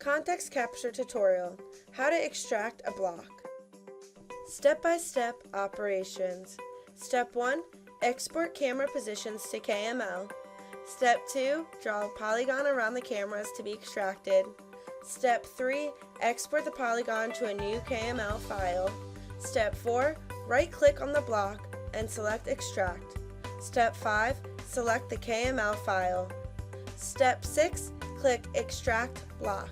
Context Capture Tutorial, How to Extract a Block. Step-by-step operations. Step 1, export camera positions to KML. Step 2, draw a polygon around the cameras to be extracted. Step 3, export the polygon to a new KML file. Step 4, right-click on the block and select Extract. Step 5, select the KML file. Step 6, click Extract Block.